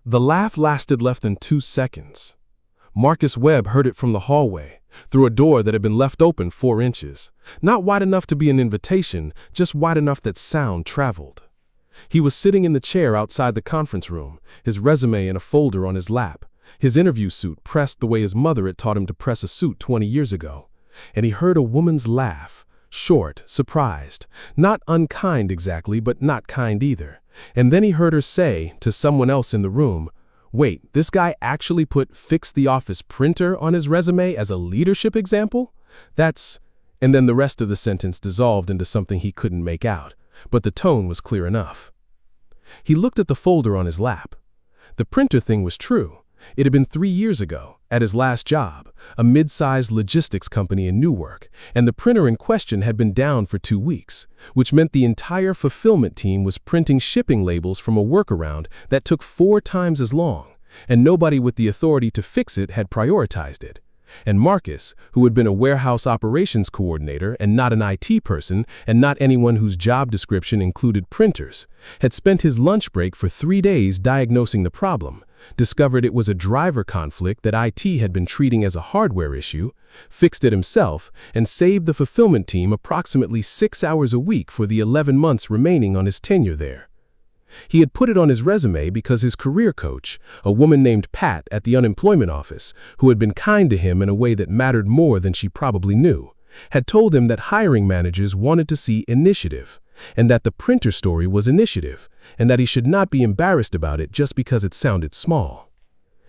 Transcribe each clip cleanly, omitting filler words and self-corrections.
The laugh lasted less than 2 seconds. Marcus Webb heard it from the hallway, through a door that had been left open 4 inches. Not wide enough to be an invitation, just wide enough that sound traveled. He was sitting in the chair outside the conference room, his resume in a folder on his lap, his interview suit pressed the way his mother had taught him to press a suit 20 years ago. And he heard a woman's laugh, short, surprised, not unkind exactly, but not kind either. And then he heard her say to someone else in the room, "Wait, this guy actually put 'fix the office printer' on his resume as a leadership example? That's—" And then the rest of the sentence dissolved into something he couldn't make out, but the tone was clear enough. He looked at the folder on his lap. The printer thing was true. It had been 3 years ago, at his last job, a mid-sized logistics company in Newark, and the printer in question had been down for 2 weeks, which meant the entire fulfillment team was printing shipping labels from a workaround that took 4 times as long, and nobody with the authority to fix it had prioritized it. And Marcus, who had been a warehouse operations coordinator and not an IT person and not anyone whose job description included printers, had spent his lunch break for 3 days diagnosing the problem, discovered it was a driver conflict that IT had been treating as a hardware issue, fixed it himself, and saved the fulfillment team approximately 6 hours a week for the 11 months remaining on his tenure there. He had put it on his resume because his career coach, a woman named Pat at the unemployment office, who had been kind to him in a way that mattered more than she probably knew, had told him that hiring managers wanted to see initiative, and that the printer story was initiative, and that he should not be embarrassed about it just because it sounded small.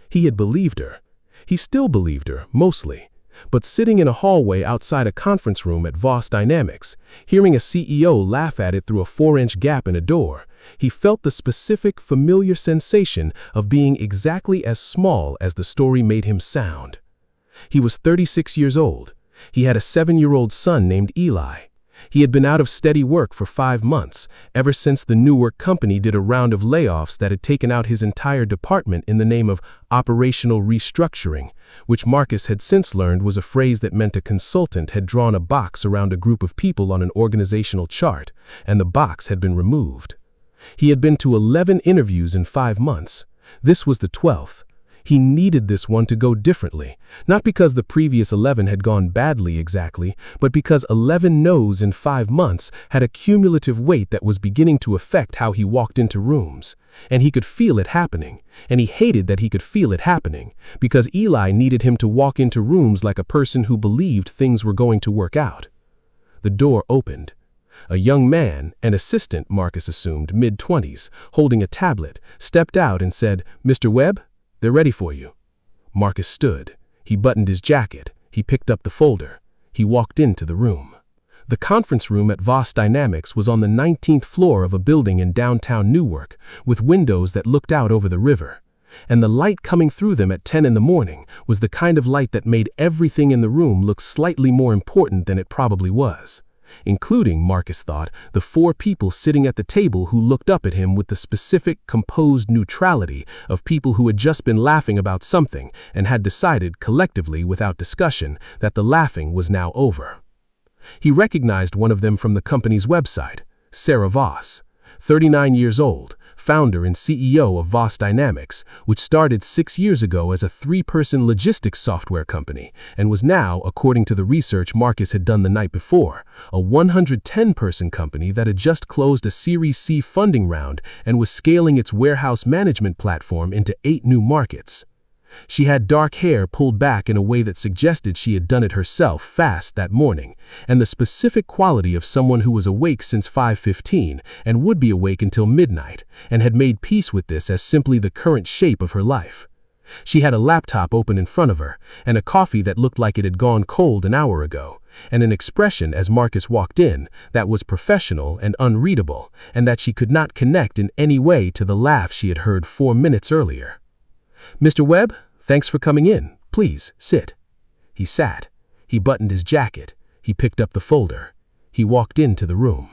He had believed her. He still believed her, mostly. But sitting in a hallway outside a conference room at Voss Dynamics, hearing a CEO laugh at it through a 4-inch gap in a door, he felt the specific, familiar sensation of being exactly as small as the story made him sound. He was 36 years old. He had a 7-year-old son named Eli. He had been out of steady work for 5 months, ever since the Newark company did a round of layoffs that had taken out his entire department in the name of operational restructuring, which Marcus had since learned was a phrase that meant a consultant had drawn a box around a group of people on an organizational chart, and the box had been removed. He had been to 11 interviews in 5 months. This was the 12th. He needed this one to go differently, not because the previous 11 had gone badly exactly, but because 11 no's in 5 months had a cumulative weight that was beginning to affect how he walked into rooms. And he could feel it happening, and he hated that he could feel it happening, because Eli needed him to walk into rooms like a person who believed things were going to work out. The door opened. A young man, an assistant, Marcus assumed, mid-20s, holding a tablet, stepped out and said, "Mr. Webb? They're ready for you." Marcus stood. He buttoned his jacket. He picked up the folder. He walked into the room. The conference room at Voss Dynamics was on the 19th floor of a building in downtown Newark, with windows that looked out over the river. And the light coming through them at 10 in the morning was the kind of light that made everything in the room look slightly more important than it probably was, including, Marcus thought, the 4 people sitting at the table who looked up at him with the specific, composed neutrality of people who had just been laughing about something and had decided, collectively, without discussion, that the laughing was now over. He recognized one of them from the company's website, Sarah Voss, 39 years old, founder and CEO of Voss Dynamics, which started 6 years ago as a 3-person logistics software company and was now, according to the research Marcus had done the night before, a 110-person company that had just closed a Series C funding round and was scaling its warehouse management platform into 8 new markets. She had dark hair pulled back in a way that suggested she had done it herself fast that morning, and the specific quality of someone who was awake since 5:15 and would be awake until midnight, and had made peace with this as simply the current shape of her life. She had a laptop open in front of her, and a coffee that looked like it had gone cold an hour ago, and an expression as Marcus walked in that was professional and unreadable, and that she could not connect in any way to the laugh she had heard 4 minutes earlier. "Mr. Webb, thanks for coming in. Please, sit." He sat. He buttoned his jacket. He picked up the folder. He walked into the room.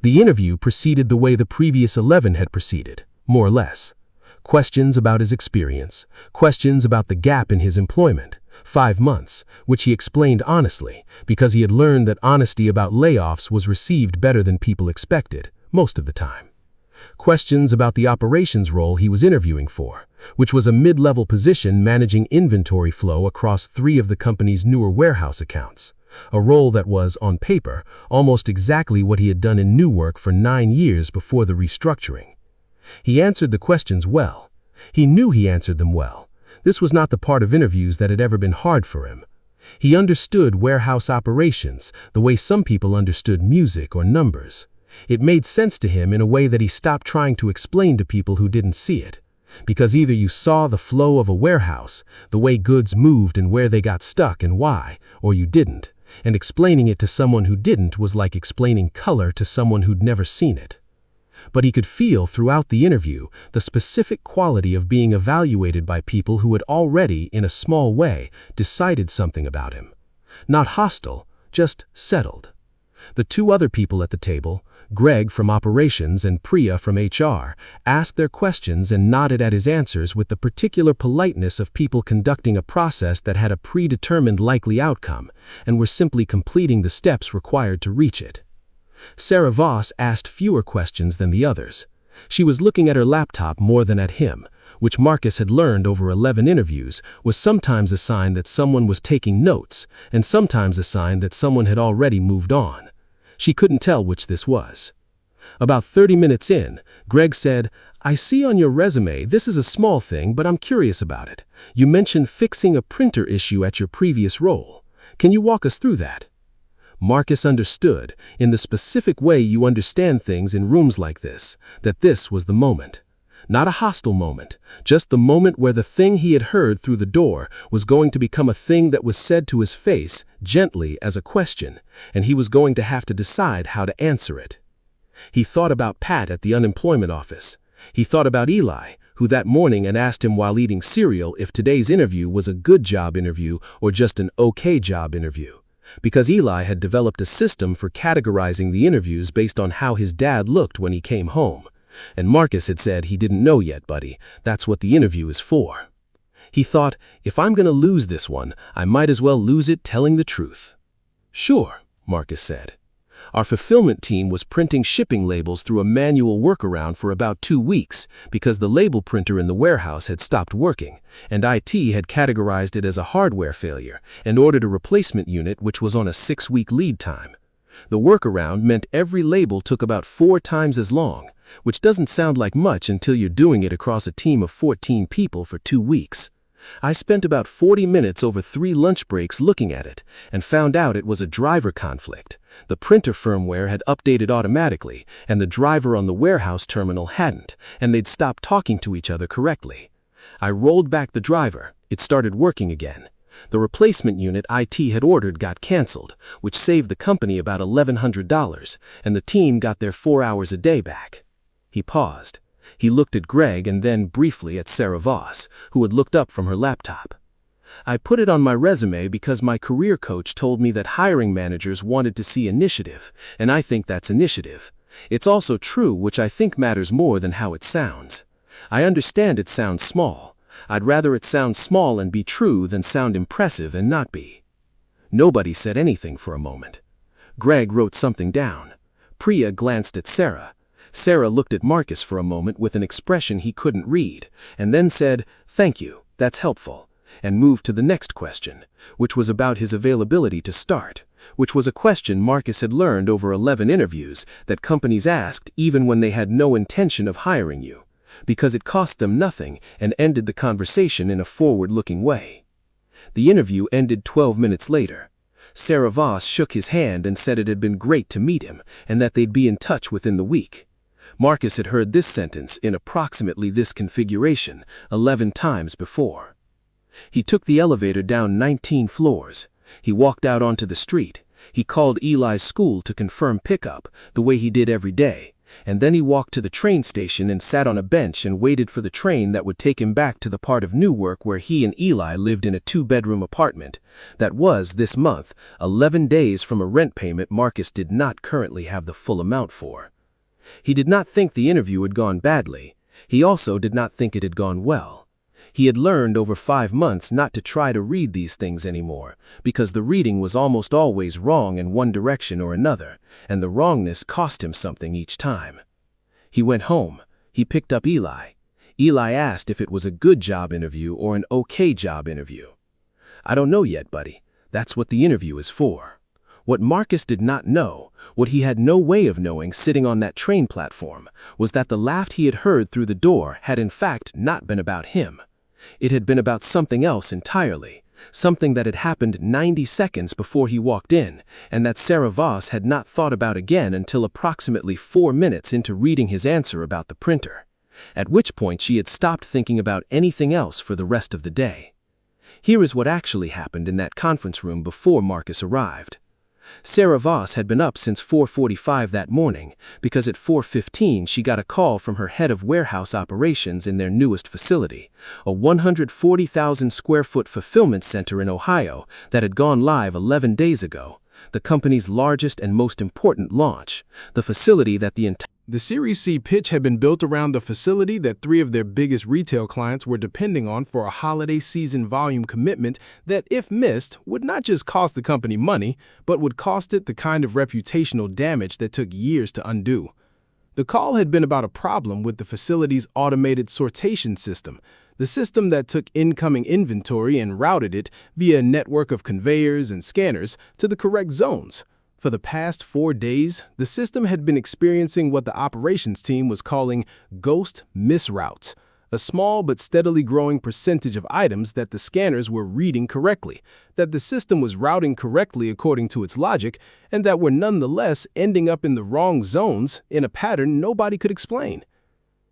The interview proceeded the way the previous 11 had proceeded, more or less. Questions about his experience, questions about the gap in his employment, 5 months, which he explained honestly, because he had learned that honesty about layoffs was received better than people expected, most of the time. Questions about the operations role he was interviewing for, which was a mid-level position managing inventory flow across 3 of the company's newer warehouse accounts, a role that was, on paper, almost exactly what he had done in Newark for 9 years before the restructuring. He answered the questions well. He knew he answered them well. This was not the part of interviews that had ever been hard for him. He understood warehouse operations the way some people understood music or numbers. It made sense to him in a way that he stopped trying to explain to people who didn't see it. Because either you saw the flow of a warehouse, the way goods moved and where they got stuck and why, or you didn't. And explaining it to someone who didn't was like explaining color to someone who'd never seen it. But he could feel throughout the interview the specific quality of being evaluated by people who had already, in a small way, decided something about him. Not hostile, just settled. The 2 other people at the table, Greg from operations and Priya from HR, asked their questions and nodded at his answers with the particular politeness of people conducting a process that had a predetermined likely outcome and were simply completing the steps required to reach it. Sarah Voss asked fewer questions than the others. She was looking at her laptop more than at him, which Marcus had learned over 11 interviews was sometimes a sign that someone was taking notes and sometimes a sign that someone had already moved on. She couldn't tell which this was. About 30 minutes in, Greg said, "I see on your resume this is a small thing, but I'm curious about it. You mentioned fixing a printer issue at your previous role. Can you walk us through that?" Marcus understood, in the specific way you understand things in rooms like this, that this was the moment. Not a hostile moment, just the moment where the thing he had heard through the door was going to become a thing that was said to his face, gently as a question, and he was going to have to decide how to answer it. He thought about Pat at the unemployment office. He thought about Eli, who that morning had asked him while eating cereal if today's interview was a good job interview or just an okay job interview. Because Eli had developed a system for categorizing the interviews based on how his dad looked when he came home. And Marcus had said he didn't know yet, buddy. That's what the interview is for. He thought, if I'm going to lose this one, I might as well lose it telling the truth. Sure, Marcus said. Our fulfillment team was printing shipping labels through a manual workaround for about 2 weeks because the label printer in the warehouse had stopped working, and IT had categorized it as a hardware failure and ordered a replacement unit which was on a 6-week lead time. The workaround meant every label took about 4 times as long, which doesn't sound like much until you're doing it across a team of 14 people for 2 weeks. I spent about 40 minutes over 3 lunch breaks looking at it and found out it was a driver conflict. The printer firmware had updated automatically, and the driver on the warehouse terminal hadn't, and they'd stopped talking to each other correctly. I rolled back the driver. It started working again. The replacement unit IT had ordered got canceled, which saved the company about $1,100, and the team got their 4 hours a day back. He paused. He looked at Greg and then briefly at Sarah Voss, who had looked up from her laptop. I put it on my resume because my career coach told me that hiring managers wanted to see initiative, and I think that's initiative. It's also true, which I think matters more than how it sounds. I understand it sounds small. I'd rather it sound small and be true than sound impressive and not be. Nobody said anything for a moment. Greg wrote something down. Priya glanced at Sarah. Sarah looked at Marcus for a moment with an expression he couldn't read, and then said, "Thank you, that's helpful," and moved to the next question, which was about his availability to start, which was a question Marcus had learned over 11 interviews that companies asked even when they had no intention of hiring you, because it cost them nothing and ended the conversation in a forward-looking way. The interview ended 12 minutes later. Sarah Voss shook his hand and said it had been great to meet him and that they'd be in touch within the week. Marcus had heard this sentence in approximately this configuration 11 times before. He took the elevator down 19 floors. He walked out onto the street. He called Eli's school to confirm pickup, the way he did every day, and then he walked to the train station and sat on a bench and waited for the train that would take him back to the part of Newark where he and Eli lived in a 2-bedroom apartment. That was, this month, 11 days from a rent payment Marcus did not currently have the full amount for. He did not think the interview had gone badly. He also did not think it had gone well. He had learned over 5 months not to try to read these things anymore, because the reading was almost always wrong in one direction or another, and the wrongness cost him something each time. He went home. He picked up Eli. Eli asked if it was a good job interview or an okay job interview. "I don't know yet, buddy. That's what the interview is for." What Marcus did not know, what he had no way of knowing sitting on that train platform, was that the laugh he had heard through the door had in fact not been about him. It had been about something else entirely, something that had happened 90 seconds before he walked in, and that Sarah Voss had not thought about again until approximately 4 minutes into reading his answer about the printer, at which point she had stopped thinking about anything else for the rest of the day. Here is what actually happened in that conference room before Marcus arrived. Sarah Voss had been up since 4:45 that morning because at 4:15 she got a call from her head of warehouse operations in their newest facility, a 140,000 square foot fulfillment center in Ohio that had gone live 11 days ago, the company's largest and most important launch, the facility that The Series C pitch had been built around the facility that 3 of their biggest retail clients were depending on for a holiday season volume commitment that, if missed, would not just cost the company money, but would cost it the kind of reputational damage that took years to undo. The call had been about a problem with the facility's automated sortation system, the system that took incoming inventory and routed it via a network of conveyors and scanners to the correct zones. For the past 4 days, the system had been experiencing what the operations team was calling ghost misroutes, a small but steadily growing percentage of items that the scanners were reading correctly, that the system was routing correctly according to its logic, and that were nonetheless ending up in the wrong zones in a pattern nobody could explain.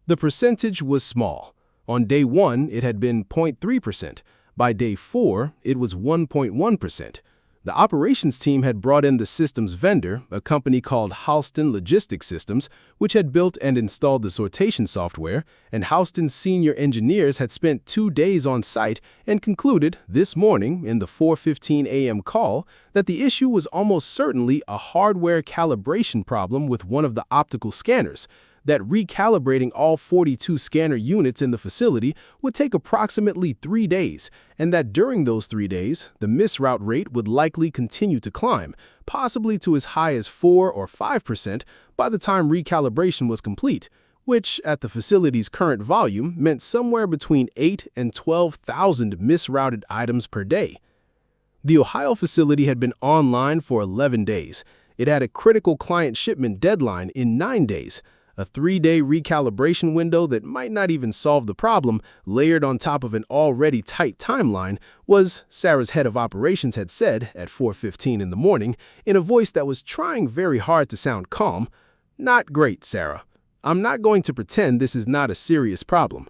The percentage was small. On day 1, it had been 0.3%. By day 4, it was 1.1%. The operations team had brought in the system's vendor, a company called Halston Logistics Systems, which had built and installed the sortation software, and Halston's senior engineers had spent 2 days on site and concluded this morning in the 4:15 a.m. call that the issue was almost certainly a hardware calibration problem with one of the optical scanners, that recalibrating all 42 scanner units in the facility would take approximately 3 days, and that during those 3 days, the misroute rate would likely continue to climb, possibly to as high as 4 or 5% by the time recalibration was complete, which, at the facility's current volume, meant somewhere between 8 and 12,000 misrouted items per day. The Ohio facility had been online for 11 days. It had a critical client shipment deadline in 9 days. A 3-day recalibration window that might not even solve the problem, layered on top of an already tight timeline, was, Sarah's head of operations had said at 4:15 in the morning, in a voice that was trying very hard to sound calm, "Not great, Sarah. I'm not going to pretend this is not a serious problem."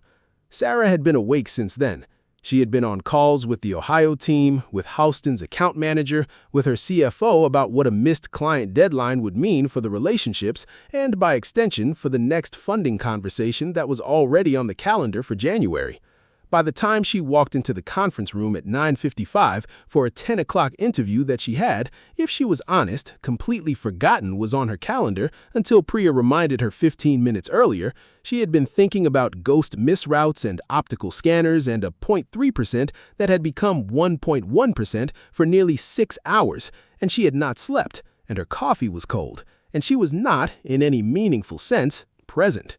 Sarah had been awake since then. She had been on calls with the Ohio team, with Halston's account manager, with her CFO about what a missed client deadline would mean for the relationships and, by extension, for the next funding conversation that was already on the calendar for January. By the time she walked into the conference room at 9:55 for a 10 o'clock interview that she had, if she was honest, completely forgotten was on her calendar until Priya reminded her 15 minutes earlier, she had been thinking about ghost misroutes and optical scanners and a 0.3% that had become 1.1% for nearly 6 hours, and she had not slept, and her coffee was cold, and she was not, in any meaningful sense, present.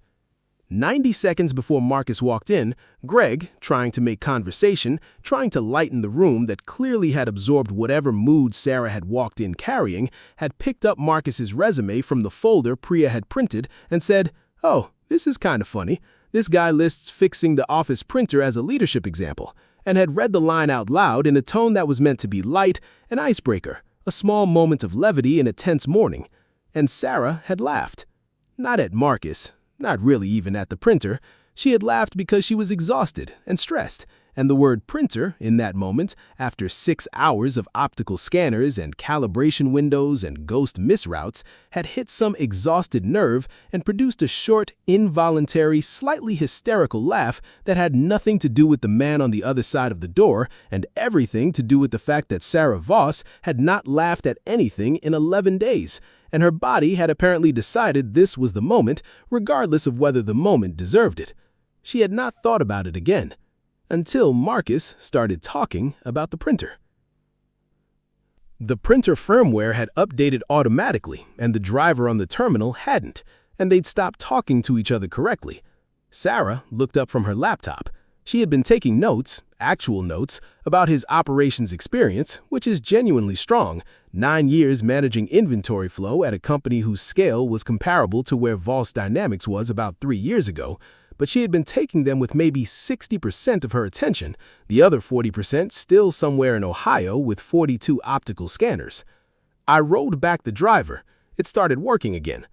90 seconds before Marcus walked in, Greg, trying to make conversation, trying to lighten the room that clearly had absorbed whatever mood Sarah had walked in carrying, had picked up Marcus's resume from the folder Priya had printed and said, "Oh, this is kind of funny. This guy lists fixing the office printer as a leadership example," and had read the line out loud in a tone that was meant to be light, an icebreaker, a small moment of levity in a tense morning. And Sarah had laughed. Not at Marcus. Not really even at the printer. She had laughed because she was exhausted and stressed, and the word printer, in that moment, after 6 hours of optical scanners and calibration windows and ghost misroutes, had hit some exhausted nerve and produced a short, involuntary, slightly hysterical laugh that had nothing to do with the man on the other side of the door and everything to do with the fact that Sarah Voss had not laughed at anything in 11 days. And her body had apparently decided this was the moment, regardless of whether the moment deserved it. She had not thought about it again, until Marcus started talking about the printer. The printer firmware had updated automatically, and the driver on the terminal hadn't, and they'd stopped talking to each other correctly. Sarah looked up from her laptop. She had been taking notes, actual notes, about his operations experience, which is genuinely strong. 9 years managing inventory flow at a company whose scale was comparable to where Voss Dynamics was about 3 years ago, but she had been taking them with maybe 60% of her attention, the other 40% still somewhere in Ohio with 42 optical scanners. I rolled back the driver. It started working again.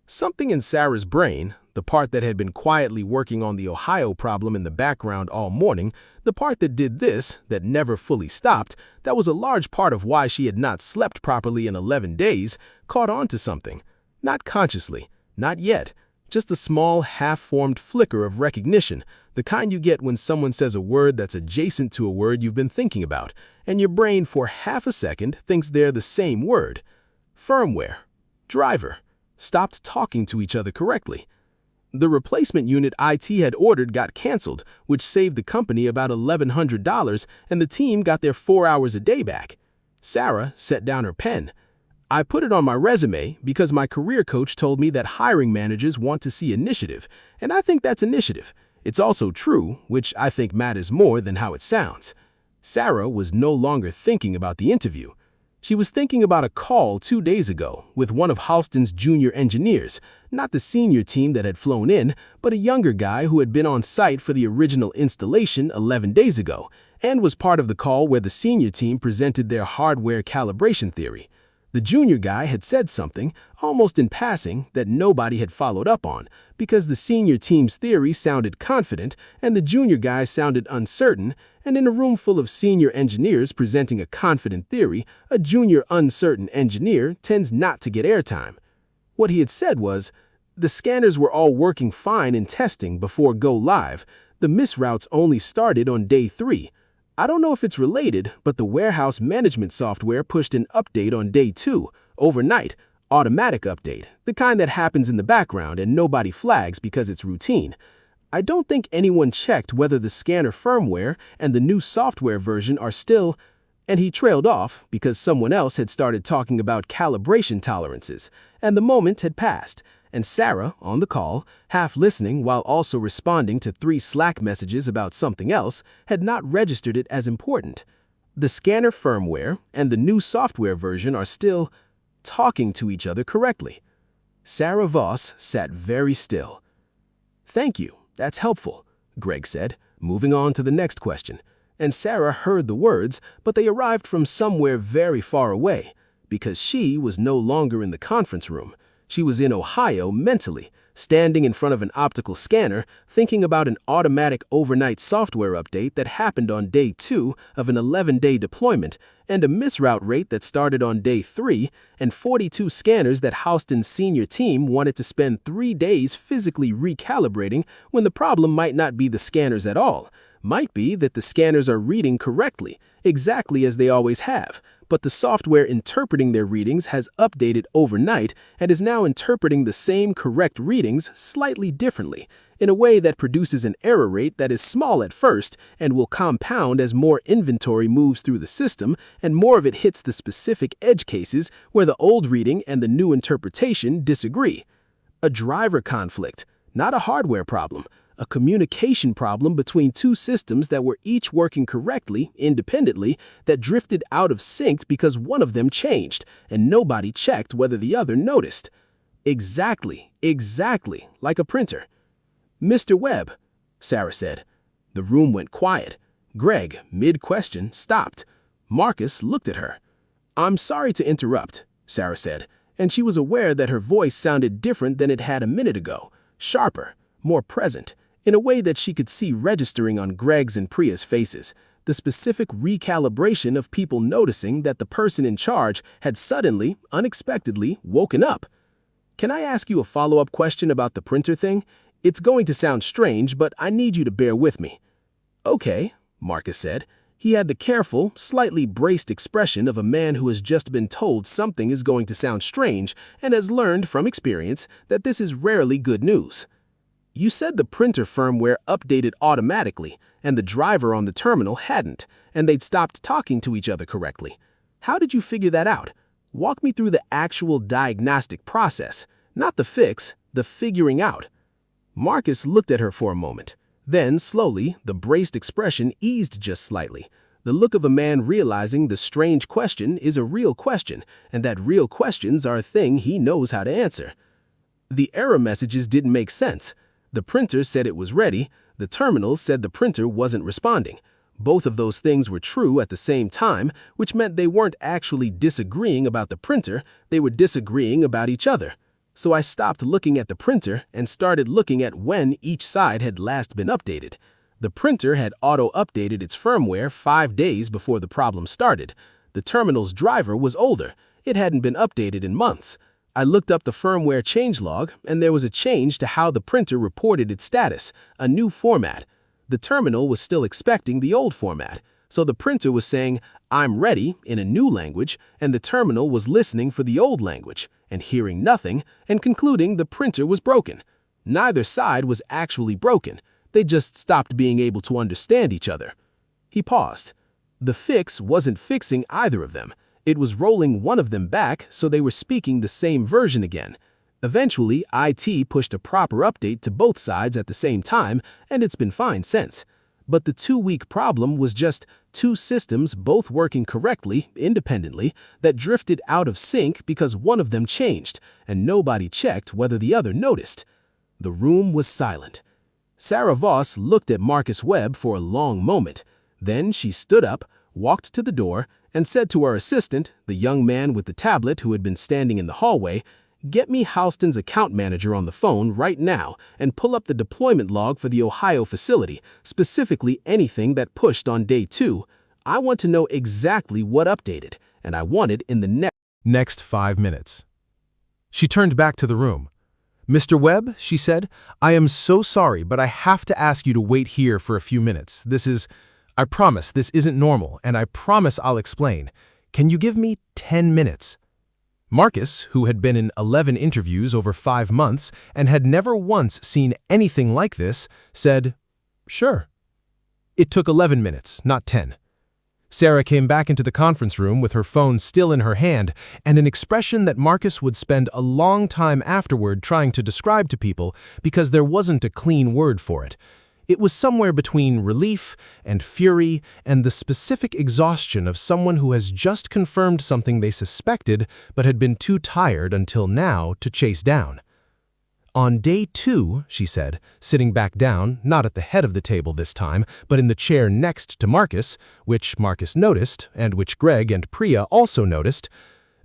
Something in Sarah's brain, the part that had been quietly working on the Ohio problem in the background all morning, the part that did this, that never fully stopped, that was a large part of why she had not slept properly in 11 days, caught on to something. Not consciously, not yet, just a small, half-formed flicker of recognition, the kind you get when someone says a word that's adjacent to a word you've been thinking about, and your brain for half a second thinks they're the same word. Firmware. Driver. Stopped talking to each other correctly. The replacement unit IT had ordered got canceled, which saved the company about $1,100, and the team got their 4 hours a day back. Sarah set down her pen. I put it on my resume because my career coach told me that hiring managers want to see initiative, and I think that's initiative. It's also true, which I think matters more than how it sounds. Sarah was no longer thinking about the interview. She was thinking about a call 2 days ago with one of Halston's junior engineers, not the senior team that had flown in, but a younger guy who had been on site for the original installation 11 days ago, and was part of the call where the senior team presented their hardware calibration theory. The junior guy had said something, almost in passing, that nobody had followed up on, because the senior team's theory sounded confident and the junior guy sounded uncertain, and in a room full of senior engineers presenting a confident theory, a junior uncertain engineer tends not to get airtime. What he had said was, the scanners were all working fine in testing before go live. The misroutes only started on day 3. I don't know if it's related, but the warehouse management software pushed an update on day 2, overnight, automatic update, the kind that happens in the background and nobody flags because it's routine. I don't think anyone checked whether the scanner firmware and the new software version are still, and he trailed off because someone else had started talking about calibration tolerances, and the moment had passed, and Sarah, on the call, half listening while also responding to 3 Slack messages about something else, had not registered it as important. The scanner firmware and the new software version are still talking to each other correctly. Sarah Voss sat very still. "Thank you, that's helpful," Greg said, moving on to the next question. And Sarah heard the words, but they arrived from somewhere very far away, because she was no longer in the conference room. She was in Ohio mentally, standing in front of an optical scanner, thinking about an automatic overnight software update that happened on day 2 of an 11-day deployment, and a misroute rate that started on day 3, and 42 scanners that Halston's senior team wanted to spend 3 days physically recalibrating when the problem might not be the scanners at all. Might be that the scanners are reading correctly, exactly as they always have, but the software interpreting their readings has updated overnight and is now interpreting the same correct readings slightly differently, in a way that produces an error rate that is small at first and will compound as more inventory moves through the system and more of it hits the specific edge cases where the old reading and the new interpretation disagree. A driver conflict, not a hardware problem. A communication problem between 2 systems that were each working correctly, independently, that drifted out of sync because one of them changed, and nobody checked whether the other noticed. Exactly, like a printer. "Mr. Webb," Sarah said. The room went quiet. Greg, mid-question, stopped. Marcus looked at her. "I'm sorry to interrupt," Sarah said, and she was aware that her voice sounded different than it had a minute ago, sharper, more present, in a way that she could see registering on Greg's and Priya's faces, the specific recalibration of people noticing that the person in charge had suddenly, unexpectedly, woken up. "Can I ask you a follow-up question about the printer thing? It's going to sound strange, but I need you to bear with me." "Okay," Marcus said. He had the careful, slightly braced expression of a man who has just been told something is going to sound strange and has learned from experience that this is rarely good news. "You said the printer firmware updated automatically, and the driver on the terminal hadn't, and they'd stopped talking to each other correctly. How did you figure that out? Walk me through the actual diagnostic process, not the fix, the figuring out. Marcus looked at her for a moment. Then, slowly, the braced expression eased just slightly. The look of a man realizing the strange question is a real question, and that real questions are a thing he knows how to answer. The error messages didn't make sense. The printer said it was ready. The terminal said the printer wasn't responding. Both of those things were true at the same time, which meant they weren't actually disagreeing about the printer, they were disagreeing about each other. So I stopped looking at the printer and started looking at when each side had last been updated. The printer had auto-updated its firmware 5 days before the problem started. The terminal's driver was older. It hadn't been updated in months. I looked up the firmware changelog, and there was a change to how the printer reported its status, a new format. The terminal was still expecting the old format, so the printer was saying, "I'm ready," in a new language, and the terminal was listening for the old language, and hearing nothing, and concluding the printer was broken. Neither side was actually broken. They just stopped being able to understand each other. He paused. The fix wasn't fixing either of them. It was rolling one of them back so they were speaking the same version again. Eventually, IT pushed a proper update to both sides at the same time, and it's been fine since. But the 2-week problem was just two systems both working correctly, independently, that drifted out of sync because one of them changed, and nobody checked whether the other noticed. The room was silent. Sarah Voss looked at Marcus Webb for a long moment. Then she stood up, walked to the door, and said to her assistant, the young man with the tablet who had been standing in the hallway, "Get me Halston's account manager on the phone right now and pull up the deployment log for the Ohio facility, specifically anything that pushed on day 2. I want to know exactly what updated, and I want it in the Next 5 minutes. She turned back to the room. "Mr. Webb," she said, "I am so sorry, but I have to ask you to wait here for a few minutes. I promise this isn't normal, and I promise I'll explain. Can you give me 10 minutes? Marcus, who had been in 11 interviews over 5 months and had never once seen anything like this, said, "Sure." It took 11 minutes, not 10. Sarah came back into the conference room with her phone still in her hand and an expression that Marcus would spend a long time afterward trying to describe to people because there wasn't a clean word for it. It was somewhere between relief and fury and the specific exhaustion of someone who has just confirmed something they suspected but had been too tired until now to chase down. "On day 2, she said, sitting back down, not at the head of the table this time, but in the chair next to Marcus, which Marcus noticed and which Greg and Priya also noticed,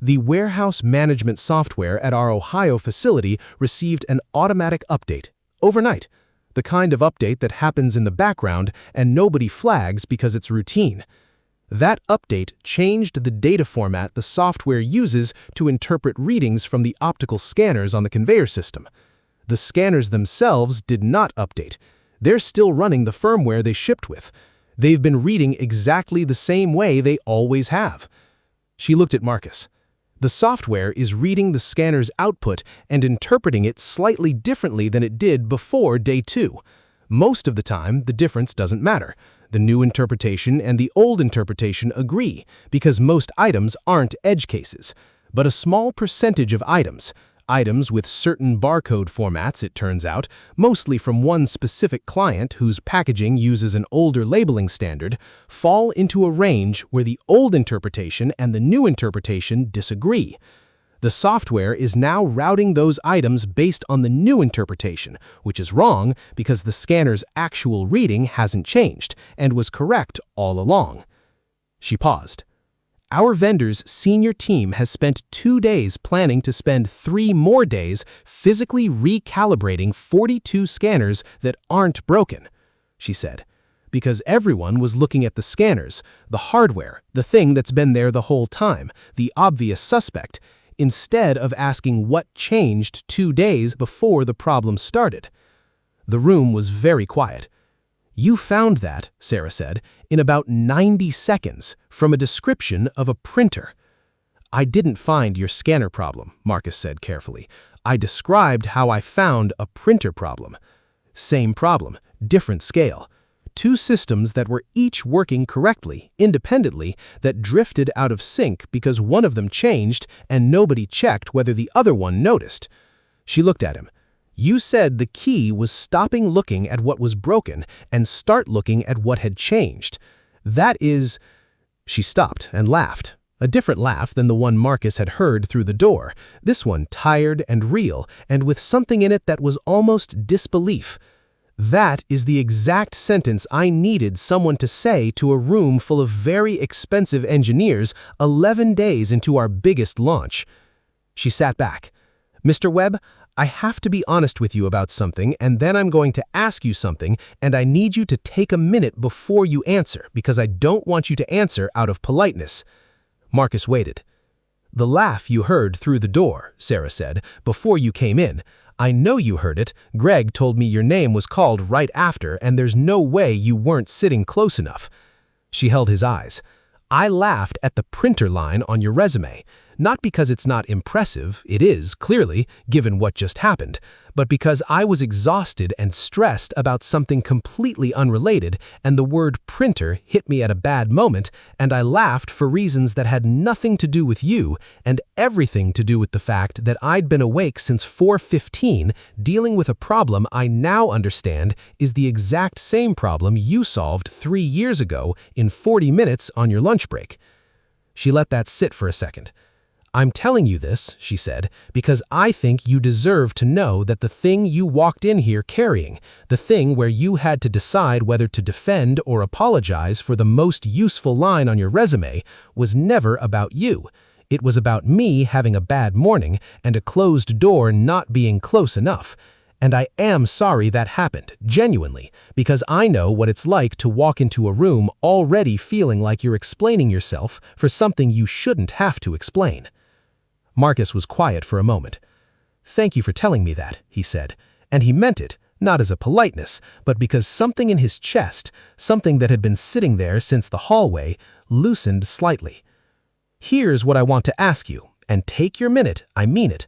the warehouse management software at our Ohio facility received an automatic update, overnight. The kind of update that happens in the background and nobody flags because it's routine. That update changed the data format the software uses to interpret readings from the optical scanners on the conveyor system. The scanners themselves did not update. They're still running the firmware they shipped with. They've been reading exactly the same way they always have." She looked at Marcus. "The software is reading the scanner's output and interpreting it slightly differently than it did before day 2. Most of the time, the difference doesn't matter. The new interpretation and the old interpretation agree because most items aren't edge cases. But a small percentage of items with certain barcode formats, it turns out, mostly from one specific client whose packaging uses an older labeling standard, fall into a range where the old interpretation and the new interpretation disagree. The software is now routing those items based on the new interpretation, which is wrong because the scanner's actual reading hasn't changed and was correct all along." She paused. "Our vendor's senior team has spent 2 days planning to spend 3 more days physically recalibrating 42 scanners that aren't broken," she said, "because everyone was looking at the scanners, the hardware, the thing that's been there the whole time, the obvious suspect, instead of asking what changed 2 days before the problem started." The room was very quiet. "You found that," Sarah said, "in about 90 seconds from a description of a printer." "I didn't find your scanner problem," Marcus said carefully. "I described how I found a printer problem. Same problem, different scale. 2 systems that were each working correctly, independently, that drifted out of sync because one of them changed and nobody checked whether the other one noticed." She looked at him. You said the key was stopping looking at what was broken and start looking at what had changed. That is—" She stopped and laughed. A different laugh than the one Marcus had heard through the door, this one tired and real, and with something in it that was almost disbelief. "That is the exact sentence I needed someone to say to a room full of very expensive engineers 11 days into our biggest launch." She sat back. "Mr. Webb, I have to be honest with you about something, and then I'm going to ask you something, and I need you to take a minute before you answer, because I don't want you to answer out of politeness." Marcus waited. "The laugh you heard through the door," Sarah said, "before you came in. I know you heard it. Greg told me your name was called right after, and there's no way you weren't sitting close enough." She held his eyes. "I laughed at the printer line on your resume. Not because it's not impressive, it is, clearly, given what just happened, but because I was exhausted and stressed about something completely unrelated, and the word printer hit me at a bad moment, and I laughed for reasons that had nothing to do with you, and everything to do with the fact that I'd been awake since 4:15, dealing with a problem I now understand is the exact same problem you solved 3 years ago in 40 minutes on your lunch break." She let that sit for a second. "I'm telling you this," she said, "because I think you deserve to know that the thing you walked in here carrying, the thing where you had to decide whether to defend or apologize for the most useful line on your resume, was never about you. It was about me having a bad morning and a closed door not being close enough. And I am sorry that happened, genuinely, because I know what it's like to walk into a room already feeling like you're explaining yourself for something you shouldn't have to explain." Marcus was quiet for a moment. "Thank you for telling me that," he said, and he meant it, not as a politeness, but because something in his chest, something that had been sitting there since the hallway, loosened slightly. "Here's what I want to ask you, and take your minute, I mean it."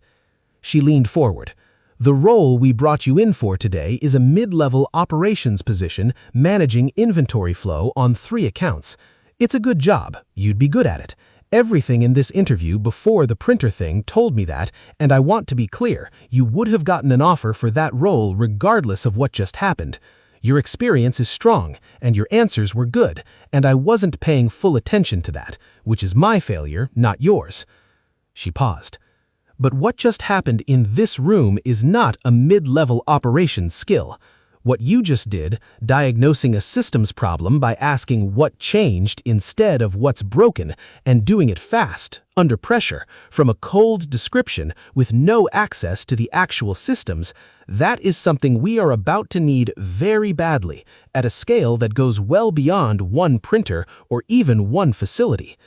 She leaned forward. "The role we brought you in for today is a mid-level operations position managing inventory flow on 3 accounts. It's a good job, you'd be good at it. Everything in this interview before the printer thing told me that, and I want to be clear, you would have gotten an offer for that role regardless of what just happened. Your experience is strong, and your answers were good, and I wasn't paying full attention to that, which is my failure, not yours." She paused. "But what just happened in this room is not a mid-level operations skill. What you just did, diagnosing a systems problem by asking what changed instead of what's broken, and doing it fast, under pressure, from a cold description with no access to the actual systems, that is something we are about to need very badly, at a scale that goes well beyond one printer or even one facility.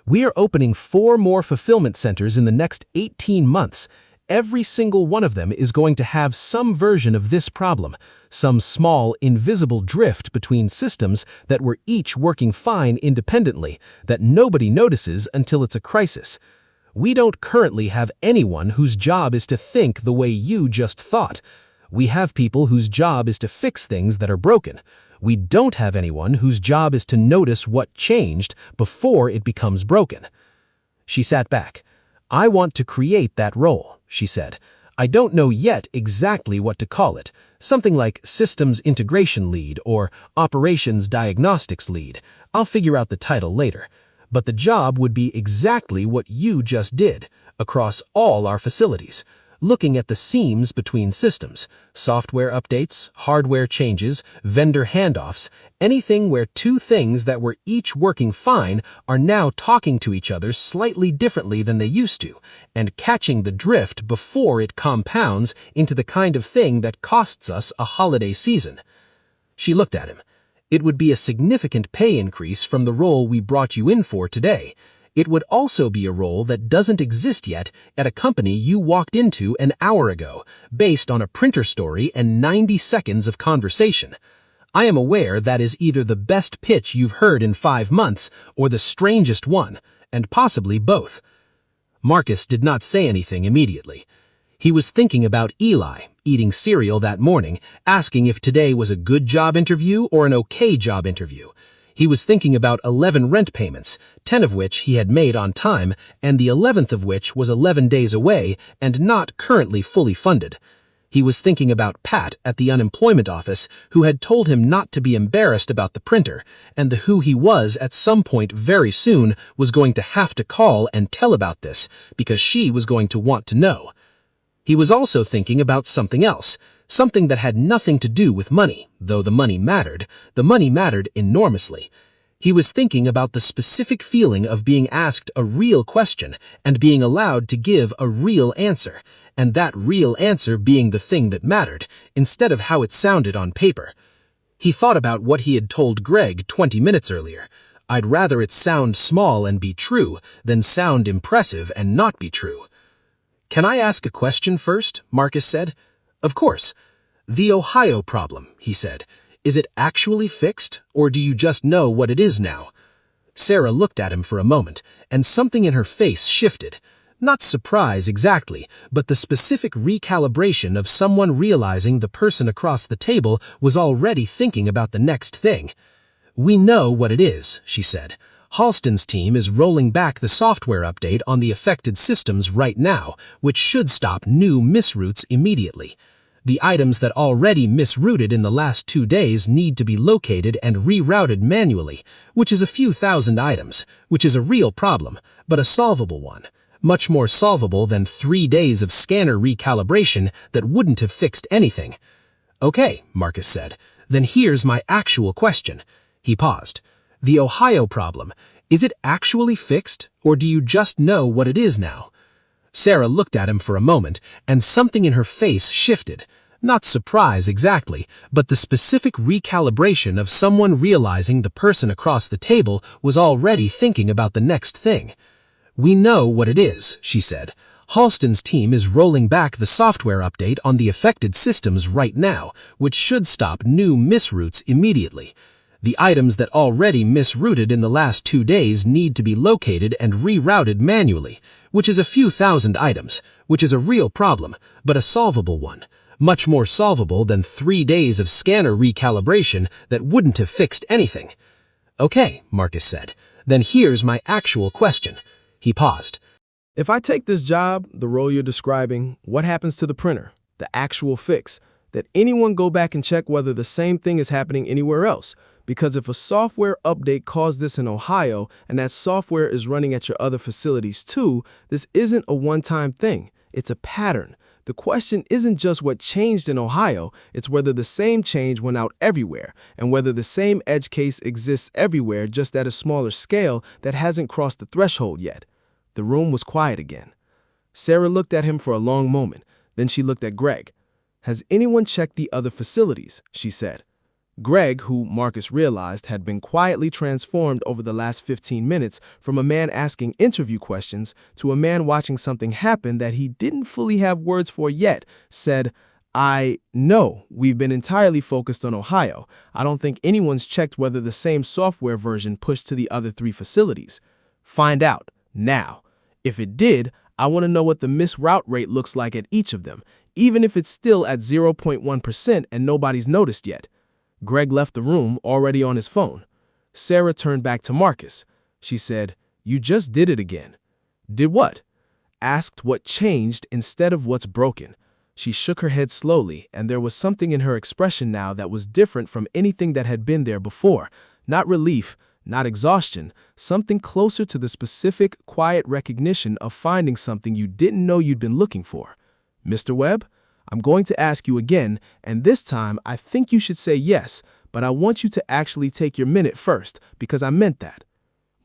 We are opening 4 more fulfillment centers in the next 18 months. Every single one of them is going to have some version of this problem, some small, invisible drift between systems that were each working fine independently, that nobody notices until it's a crisis. We don't currently have anyone whose job is to think the way you just thought. We have people whose job is to fix things that are broken. We don't have anyone whose job is to notice what changed before it becomes broken." She sat back. "I want to create that role," she said. "I don't know yet exactly what to call it, something like Systems Integration Lead or Operations Diagnostics Lead. I'll figure out the title later. But the job would be exactly what you just did, across all our facilities, looking at the seams between systems, software updates, hardware changes, vendor handoffs, anything where 2 things that were each working fine are now talking to each other slightly differently than they used to, and catching the drift before it compounds into the kind of thing that costs us a holiday season." She looked at him. "It would be a significant pay increase from the role we brought you in for today. It would also be a role that doesn't exist yet at a company you walked into an hour ago, based on a printer story and 90 seconds of conversation. I am aware that is either the best pitch you've heard in 5 months or the strangest one, and possibly both." Marcus did not say anything immediately. He was thinking about Eli, eating cereal that morning, asking if today was a good job interview or an okay job interview. He was thinking about 11 rent payments, 10 of which he had made on time, and the 11th of which was 11 days away and not currently fully funded. He was thinking about Pat at the unemployment office, who had told him not to be embarrassed about the printer, and the who he was at some point very soon was going to have to call and tell about this, because she was going to want to know. He was also thinking about something else, something that had nothing to do with money, though the money mattered enormously. He was thinking about the specific feeling of being asked a real question and being allowed to give a real answer, and that real answer being the thing that mattered, instead of how it sounded on paper. He thought about what he had told Greg 20 minutes earlier. I'd rather it sound small and be true than sound impressive and not be true. Can I ask a question first? Marcus said. Of course. The Ohio problem, he said. Is it actually fixed, or do you just know what it is now? Sarah looked at him for a moment, and something in her face shifted. Not surprise exactly, but the specific recalibration of someone realizing the person across the table was already thinking about the next thing. We know what it is, she said. Halston's team is rolling back the software update on the affected systems right now, which should stop new misroutes immediately. The items that already misrouted in the last 2 days need to be located and rerouted manually, which is a few thousand items, which is a real problem, but a solvable one. Much more solvable than 3 days of scanner recalibration that wouldn't have fixed anything. Okay, Marcus said. Then here's my actual question. He paused. The Ohio problem, is it actually fixed, or do you just know what it is now? Sarah looked at him for a moment, and something in her face shifted. Not surprise exactly, but the specific recalibration of someone realizing the person across the table was already thinking about the next thing. We know what it is, she said. Halston's team is rolling back the software update on the affected systems right now, which should stop new misroutes immediately. The items that already misrouted in the last 2 days need to be located and rerouted manually, which is a few thousand items, which is a real problem, but a solvable one. Much more solvable than 3 days of scanner recalibration that wouldn't have fixed anything. Okay, Marcus said. Then here's my actual question. He paused. If I take this job, the role you're describing, what happens to the printer, the actual fix? Did anyone go back and check whether the same thing is happening anywhere else? Because if a software update caused this in Ohio and that software is running at your other facilities too, this isn't a one-time thing. It's a pattern. The question isn't just what changed in Ohio, it's whether the same change went out everywhere, and whether the same edge case exists everywhere just at a smaller scale that hasn't crossed the threshold yet. The room was quiet again. Sarah looked at him for a long moment, then she looked at Greg. Has anyone checked the other facilities? She said. Greg, who Marcus realized had been quietly transformed over the last 15 minutes from a man asking interview questions to a man watching something happen that he didn't fully have words for yet, said, No, we've been entirely focused on Ohio. I don't think anyone's checked whether the same software version pushed to the other 3 facilities. Find out, now. If it did, I want to know what the misroute rate looks like at each of them, even if it's still at 0.1% and nobody's noticed yet. Greg left the room, already on his phone. Sarah turned back to Marcus. She said, You just did it again. Did what? Asked what changed instead of what's broken. She shook her head slowly, and there was something in her expression now that was different from anything that had been there before. Not relief, not exhaustion, something closer to the specific, quiet recognition of finding something you didn't know you'd been looking for. Mr. Webb? I'm going to ask you again, and this time I think you should say yes, but I want you to actually take your minute first, because I meant that.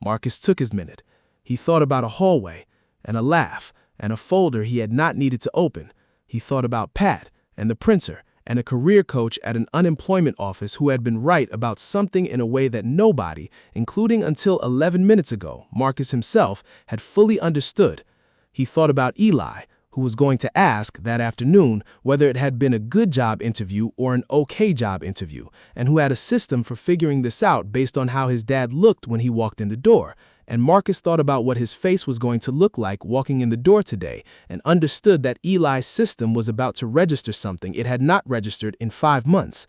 Marcus took his minute. He thought about a hallway, and a laugh, and a folder he had not needed to open. He thought about Pat, and the printer, and a career coach at an unemployment office who had been right about something in a way that nobody, including until 11 minutes ago, Marcus himself, had fully understood. He thought about Eli, who was going to ask that afternoon whether it had been a good job interview or an okay job interview, and who had a system for figuring this out based on how his dad looked when he walked in the door. And Marcus thought about what his face was going to look like walking in the door today, and understood that Eli's system was about to register something it had not registered in 5 months.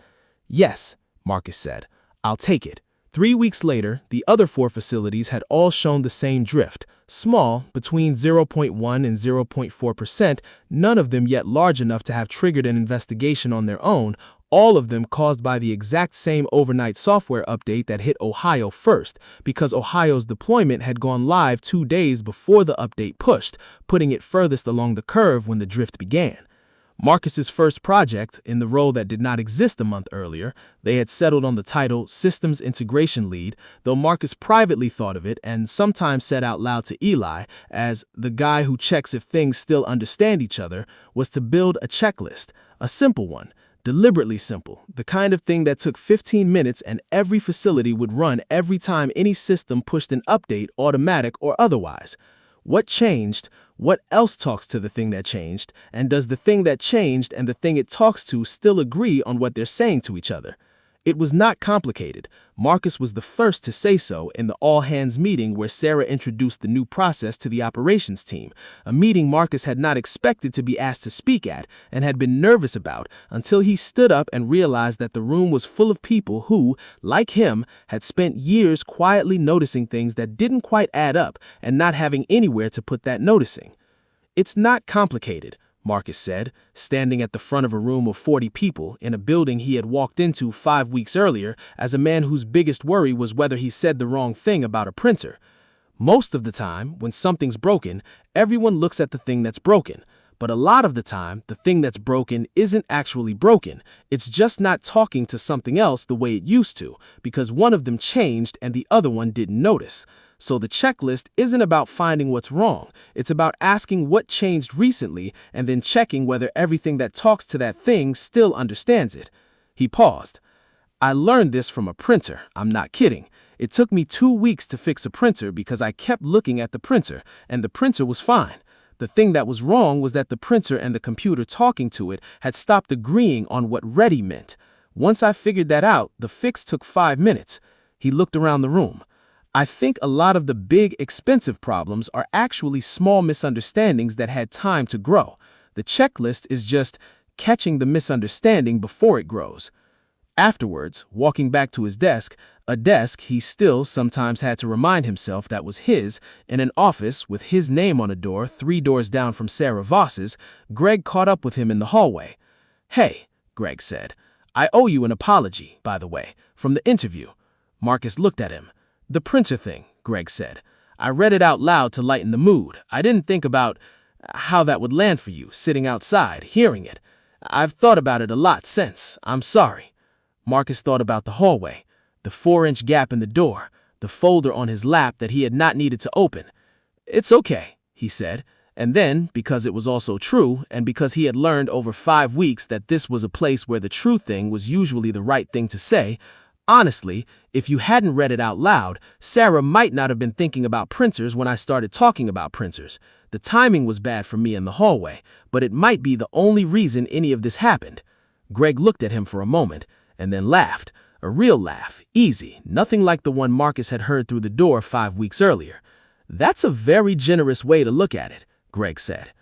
Yes, Marcus said, I'll take it. 3 weeks later, the other 4 facilities had all shown the same drift, small, between 0.1 and 0.4%, none of them yet large enough to have triggered an investigation on their own, all of them caused by the exact same overnight software update that hit Ohio first, because Ohio's deployment had gone live 2 days before the update pushed, putting it furthest along the curve when the drift began. Marcus's first project, in the role that did not exist a month earlier, they had settled on the title Systems Integration Lead, though Marcus privately thought of it and sometimes said out loud to Eli as the guy who checks if things still understand each other, was to build a checklist, a simple one, deliberately simple, the kind of thing that took 15 minutes and every facility would run every time any system pushed an update, automatic or otherwise. What changed? What else talks to the thing that changed? And does the thing that changed and the thing it talks to still agree on what they're saying to each other? It was not complicated. Marcus was the first to say so in the all-hands meeting where Sarah introduced the new process to the operations team, a meeting Marcus had not expected to be asked to speak at and had been nervous about until he stood up and realized that the room was full of people who, like him, had spent years quietly noticing things that didn't quite add up and not having anywhere to put that noticing. "It's not complicated," Marcus said, standing at the front of a room of 40 people in a building he had walked into 5 weeks earlier as a man whose biggest worry was whether he said the wrong thing about a printer. "Most of the time, when something's broken, everyone looks at the thing that's broken. But a lot of the time, the thing that's broken isn't actually broken. It's just not talking to something else the way it used to, because one of them changed and the other one didn't notice. So the checklist isn't about finding what's wrong. It's about asking what changed recently and then checking whether everything that talks to that thing still understands it." He paused. "I learned this from a printer. I'm not kidding. It took me 2 weeks to fix a printer because I kept looking at the printer, and the printer was fine. The thing that was wrong was that the printer and the computer talking to it had stopped agreeing on what ready meant. Once I figured that out, the fix took 5 minutes. He looked around the room. "I think a lot of the big, expensive problems are actually small misunderstandings that had time to grow. The checklist is just catching the misunderstanding before it grows." Afterwards, walking back to his desk, a desk he still sometimes had to remind himself that was his, in an office with his name on a door 3 doors down from Sarah Voss's, Greg caught up with him in the hallway. "Hey," Greg said, "I owe you an apology, by the way, from the interview." Marcus looked at him. "The printer thing," Greg said. "I read it out loud to lighten the mood. I didn't think about how that would land for you, sitting outside, hearing it. I've thought about it a lot since. I'm sorry." Marcus thought about the hallway, the 4-inch gap in the door, the folder on his lap that he had not needed to open. "It's okay," he said, and then, because it was also true, and because he had learned over 5 weeks that this was a place where the true thing was usually the right thing to say, "Honestly, if you hadn't read it out loud, Sarah might not have been thinking about printers when I started talking about printers. The timing was bad for me in the hallway, but it might be the only reason any of this happened." Greg looked at him for a moment, and then laughed. A real laugh, easy, nothing like the one Marcus had heard through the door 5 weeks earlier. "That's a very generous way to look at it," Greg said.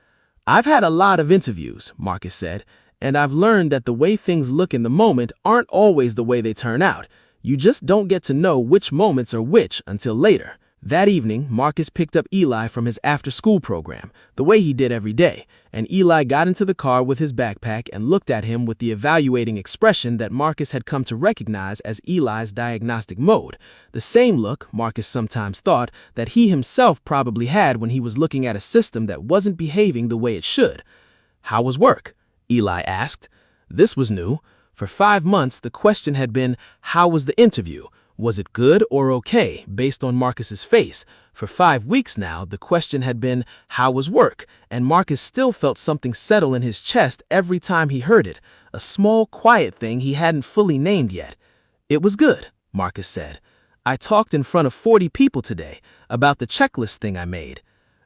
"I've had a lot of interviews," Marcus said, "and I've learned that the way things look in the moment aren't always the way they turn out. You just don't get to know which moments are which until later." That evening, Marcus picked up Eli from his after-school program, the way he did every day, and Eli got into the car with his backpack and looked at him with the evaluating expression that Marcus had come to recognize as Eli's diagnostic mode, the same look, Marcus sometimes thought, that he himself probably had when he was looking at a system that wasn't behaving the way it should. "How was work?" Eli asked. This was new. For 5 months, the question had been, how was the interview? Was it good or okay, based on Marcus's face? For 5 weeks now, the question had been, how was work? And Marcus still felt something settle in his chest every time he heard it, a small, quiet thing he hadn't fully named yet. "It was good," Marcus said. "I talked in front of 40 people today about the checklist thing I made."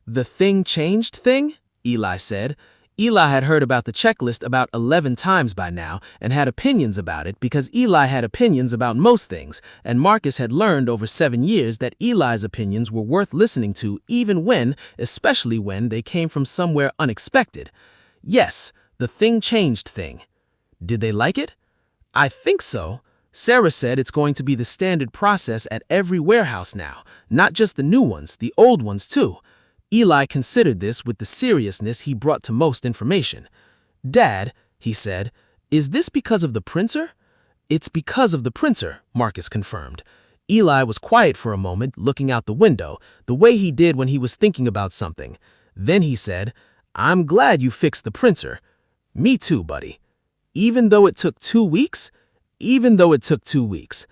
"The thing changed thing?" Eli said. Eli had heard about the checklist about 11 times by now and had opinions about it because Eli had opinions about most things, and Marcus had learned over 7 years that Eli's opinions were worth listening to even when, especially when, they came from somewhere unexpected. Yes, the thing changed thing. Did they like it? "I think so." Sarah said it's going to be the standard process at every warehouse now, not just the new ones, the old ones too. Eli considered this with the seriousness he brought to most information. Dad, he said, is this because of the printer? It's because of the printer, Marcus confirmed. Eli was quiet for a moment, looking out the window, the way he did when he was thinking about something. Then he said, I'm glad you fixed the printer. Me too, buddy. Even though it took 2 weeks? Even though it took 2 weeks.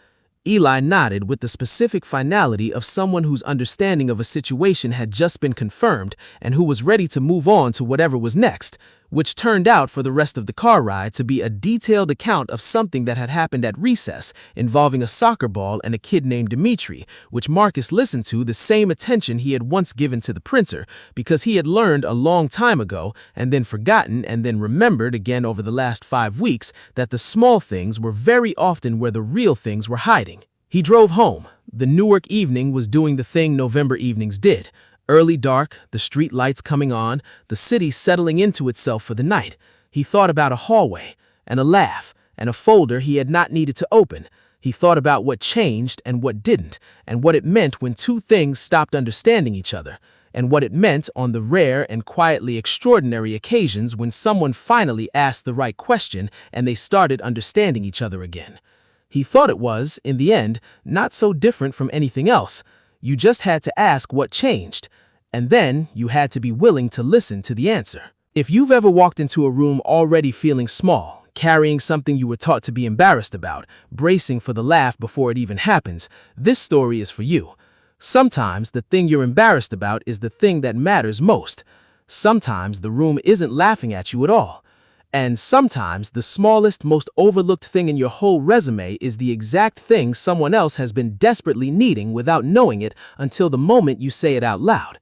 Eli nodded with the specific finality of someone whose understanding of a situation had just been confirmed and who was ready to move on to whatever was next, which turned out for the rest of the car ride to be a detailed account of something that had happened at recess involving a soccer ball and a kid named Dimitri, which Marcus listened to the same attention he had once given to the printer because he had learned a long time ago and then forgotten and then remembered again over the last 5 weeks that the small things were very often where the real things were hiding. He drove home. The Newark evening was doing the thing November evenings did. Early dark, the street lights coming on, the city settling into itself for the night. He thought about a hallway, and a laugh, and a folder he had not needed to open. He thought about what changed and what didn't, and what it meant when two things stopped understanding each other, and what it meant on the rare and quietly extraordinary occasions when someone finally asked the right question and they started understanding each other again. He thought it was, in the end, not so different from anything else. You just had to ask what changed, and then you had to be willing to listen to the answer. If you've ever walked into a room already feeling small, carrying something you were taught to be embarrassed about, bracing for the laugh before it even happens, this story is for you. Sometimes the thing you're embarrassed about is the thing that matters most. Sometimes the room isn't laughing at you at all. And sometimes the smallest, most overlooked thing in your whole resume is the exact thing someone else has been desperately needing without knowing it until the moment you say it out loud.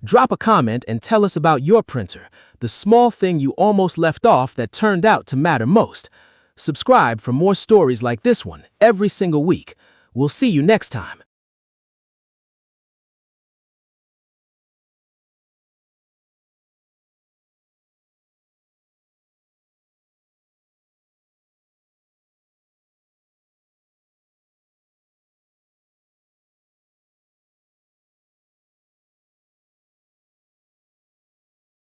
Drop a comment and tell us about your printer, the small thing you almost left off that turned out to matter most. Subscribe for more stories like this one every single week. We'll see you next time.